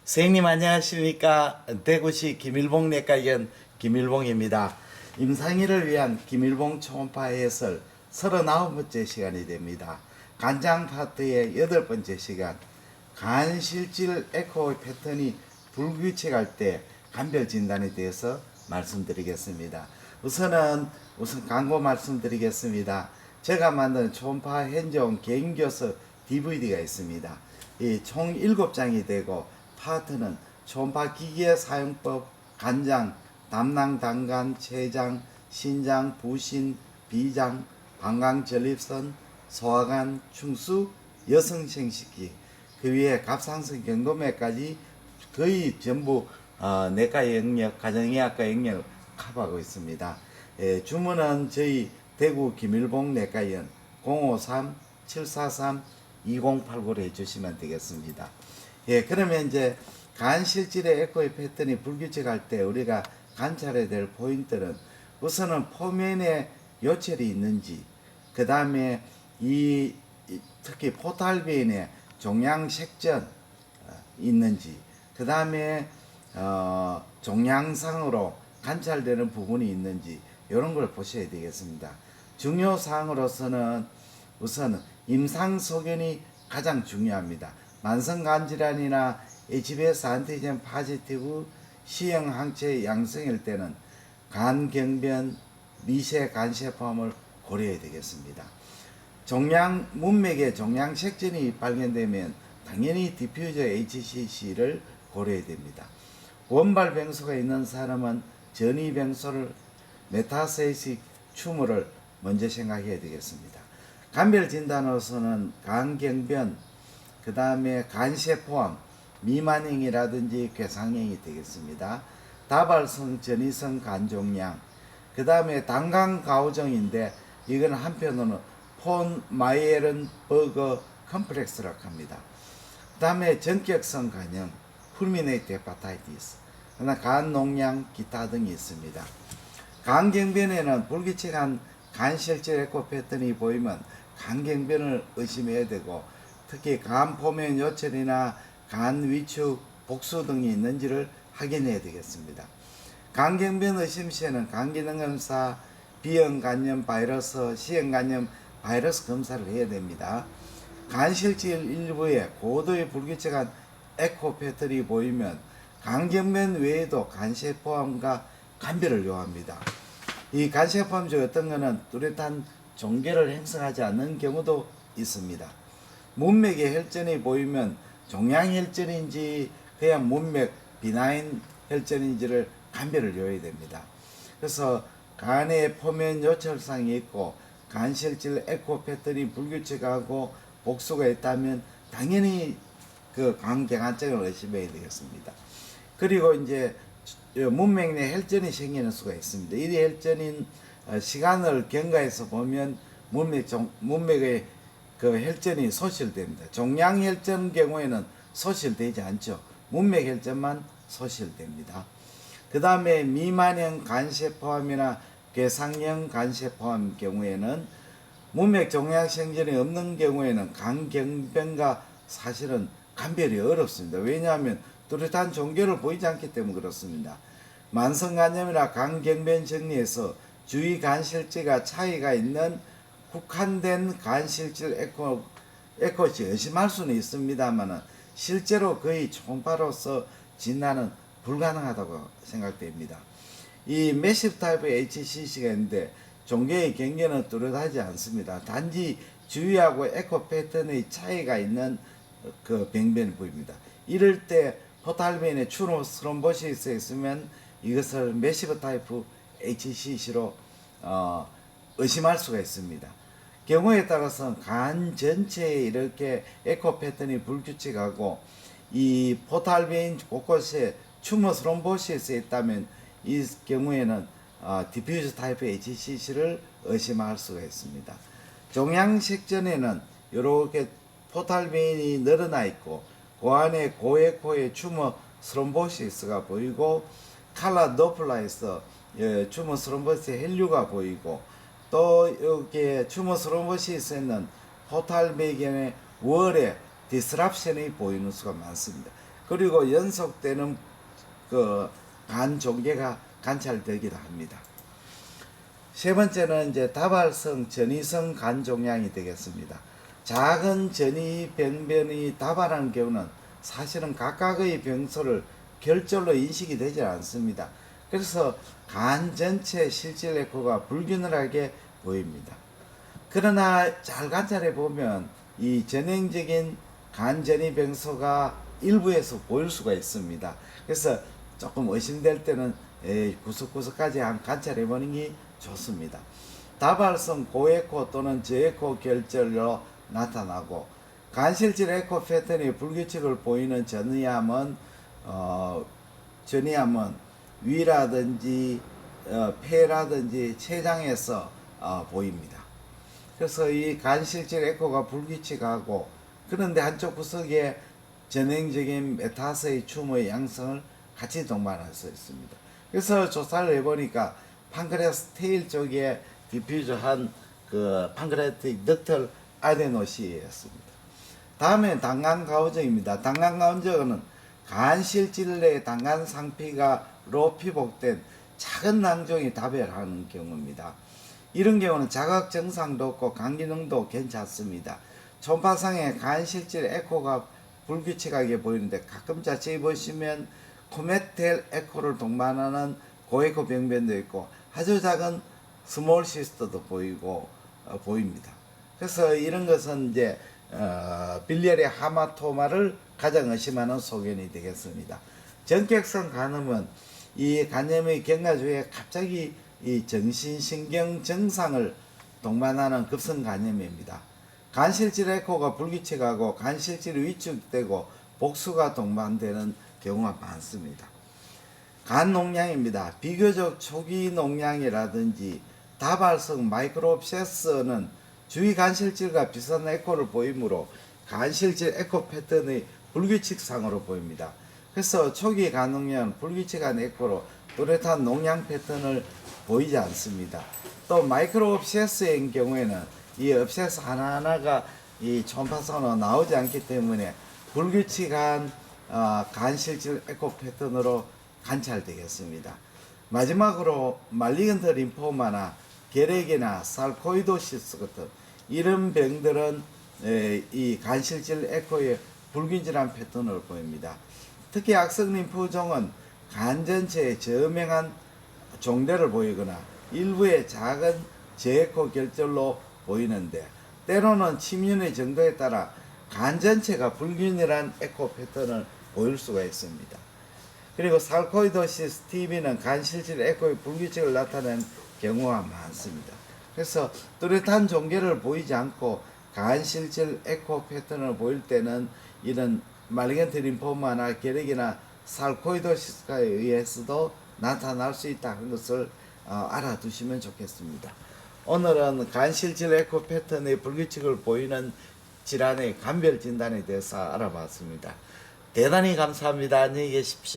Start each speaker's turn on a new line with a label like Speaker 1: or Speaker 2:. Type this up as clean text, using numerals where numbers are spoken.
Speaker 1: 선생님 안녕하십니까. 대구시 김일봉 내과의원 김일봉입니다. 임상일을 위한 김일봉 초음파 해설 39번째 시간이 됩니다. 간장 파트의 8번째 시간, 간실질 에코 패턴이 불규칙할 때 간별 진단에 대해서 말씀드리겠습니다. 우선 광고 말씀드리겠습니다. 제가 만든 초음파 현종 개인교서 DVD가 있습니다. 이 총 7장이 되고 파트는 초음파 기기의 사용법, 간장, 담낭, 당간, 췌장, 신장, 부신, 비장, 방광, 전립선, 소화관, 충수, 여성 생식기, 그 위에 갑상선, 경도맥까지 거의 전부 내과 영역, 가정의학과 영역을 커버하고 있습니다. 주문은 저희 대구 김일봉 내과의원 053-743-2089로 해주시면 되겠습니다. 그러면 이제 간실질의 에코의 패턴이 불규칙할 때 우리가 관찰해야 될 포인트는 우선은 포면에 요철이 있는지, 그 다음에 특히 포탈비인에 종양색전 있는지, 그 다음에 종양상으로 관찰되는 부분이 있는지 이런 걸 보셔야 되겠습니다. 중요 사항으로서는 우선 임상소견이 가장 중요합니다. 만성간질환이나 HBS 안티젠 파지티브 C형 항체 양성일 때는 간경변, 미세 간세포함을 고려해야 되겠습니다. 문맥에 종양색전이 발견되면 당연히 디퓨저 HCC를 고려해야 됩니다. 원발 병소가 있는 사람은 전이 병소를 메타세이식 추모를 먼저 생각해야 되겠습니다. 간별 진단으로서는 간경변, 그 다음에 간세포암, 미만형이라든지 괴상형이 되겠습니다. 다발성, 전이성 간종양, 그 다음에 당간가우정인데 이건 한편으로는 폰 마이에른 버거 컴플렉스라고 합니다. 그 다음에 전격성 간염, 풀미네이트 헤파타이티스, 간농양, 기타 등이 있습니다. 간경변에는 불규칙한 간실질 에코 패턴이 보이면 간경변을 의심해야 되고, 특히 간포면 요철이나 간 위축, 복수 등이 있는지를 확인해야 되겠습니다. 간경변 의심 시에는 간기능검사, B형 간염 바이러스, C형 간염 바이러스 검사를 해야 됩니다. 간실질 일부에 고도의 불규칙한 에코 패턴이 보이면 간경변 외에도 간세포암과 간별을 요합니다. 이 간세포암 중 어떤 것은 뚜렷한 종괴를 형성하지 않는 경우도 있습니다. 문맥에 혈전이 보이면 종양혈전인지 그냥 문맥 비나인 혈전인지를 간별을 요해야 됩니다. 그래서 간에 포면 요철상이 있고 간실질 에코 패턴이 불규칙하고 복수가 있다면 당연히 그 간경화증을 의심해야 되겠습니다. 그리고 이제 문맥 내 혈전이 생기는 수가 있습니다. 이 혈전인 시간을 경과해서 보면 문맥의 그 혈전이 소실됩니다. 종양혈전 경우에는 소실되지 않죠. 문맥혈전만 소실됩니다. 그 다음에 미만형 간세포암이나 괴상형 간세포암 경우에는 문맥 종양생전이 없는 경우에는 간경변과 사실은 간별이 어렵습니다. 왜냐하면 뚜렷한 종괴를 보이지 않기 때문에 그렇습니다. 만성간염이나 간경변 정리에서 주위 간실제가 차이가 있는 국한된 간실질 에코시 의심할 수는 있습니다만 실제로 거의 초음파로서 진단은 불가능하다고 생각됩니다. 이 매시브 타입의 HCC가 있는데 종괴의 경계는 뚜렷하지 않습니다. 단지 주위하고 에코 패턴의 차이가 있는 그 병변이 보입니다. 이럴 때 포탈빈의 추노 스롬보시스가 있으면 이것을 매시브 타입 HCC로 의심할 수가 있습니다. 경우에 따라서는 간 전체에 이렇게 에코 패턴이 불규칙하고 이 포탈빈 곳곳에 추모 스롬보시스에 있다면 이 경우에는 디퓨즈 타입 HCC를 의심할 수가 있습니다. 종양색전에는 이렇게 포탈빈이 늘어나 있고 그 안에 고에코의 추모 스롬보시스가 보이고 칼라 도플라에서 추모 스롬보시스 헬류가 보이고 또 이렇게 추모 스롬보시스에는 포탈 배경의 월에 디스랍션이 보이는 수가 많습니다. 그리고 연속되는 그 간 종괴가 관찰되기도 합니다. 세 번째는 이제 다발성 전이성 간 종양이 되겠습니다. 작은 전이 병변이 다발한 경우는 사실은 각각의 병소를 결절로 인식이 되지 않습니다. 그래서 간 전체 실질 에코가 불균열하게 보입니다. 그러나 잘 관찰해 보면 이 전형적인 간 전이 병소가 일부에서 보일 수가 있습니다. 그래서 조금 의심될 때는 구석구석까지 관찰해 보는 게 좋습니다. 다발성 고에코 또는 저에코 결절로 나타나고 간실질 에코 패턴이 불규칙을 보이는 전이암은 위라든지 폐라든지 췌장에서 보입니다. 그래서 이 간실질 에코가 불규칙하고 그런데 한쪽 구석에 전형적인 메타세의 춤의 양성을 같이 동반할 수 있습니다. 그래서 조사를 해보니까 판크레아스 테일 쪽에 디퓨저한 그 판크레아틱 덕털 아데노시였습니다. 다음에 당간가우정입니다. 당간가우정은 간실질 내 당간 상피가로 피복된 작은 낭종이 다별하는 경우입니다. 이런 경우는 자각 증상도 없고 간 기능도 괜찮습니다. 초음파상에 간실질 에코가 불규칙하게 보이는데 가끔 자세히 보시면 코메텔 에코를 동반하는 고에코 병변도 있고 아주 작은 스몰 시스터도 보입니다. 그래서 이런 것은 이제 빌리아리 하마토마를 가장 의심하는 소견이 되겠습니다. 전격성 간염은 이 간염의 경과 중에 갑자기 이 정신신경 증상을 동반하는 급성 간염입니다. 간실질 에코가 불규칙하고 간실질이 위축되고 복수가 동반되는 경우가 많습니다. 간 농양입니다. 비교적 초기 농양이라든지 다발성 마이크로옵세스는 주위 간실질과 비슷한 에코를 보이므로 간실질 에코 패턴의 불규칙상으로 보입니다. 그래서 초기 간 농양은 불규칙한 에코로 뚜렷한 농양 패턴을 보이지 않습니다. 또 마이크로옵세스의 경우에는 이 옵세스 하나하나가 이 초음파상으로 나오지 않기 때문에 불규칙한 간실질 에코 패턴으로 관찰되겠습니다. 마지막으로 말리건트 림포마나 결핵이나 살코이도시스 같은 이런 병들은 이 간실질 에코의 불균질한 패턴을 보입니다. 특히 악성 림프종은 간 전체에 저명한 종대를 보이거나 일부의 작은 저에코 결절로 보이는데 때로는 침륜의 정도에 따라 간 전체가 불균일한 에코 패턴을 보일 수가 있습니다. 그리고 살코이도시스 TB는 간실질 에코의 불규칙을 나타내는 경우가 많습니다. 그래서 뚜렷한 종괴를 보이지 않고 간실질 에코 패턴을 보일 때는 이런 말리겐트 림포마나 결핵이나 살코이도시스에 의해서도 나타날 수 있다는 것을 알아두시면 좋겠습니다. 오늘은 간실질 에코 패턴의 불규칙을 보이는 질환의 감별 진단에 대해서 알아봤습니다. 대단히 감사합니다. 안녕히 계십시오.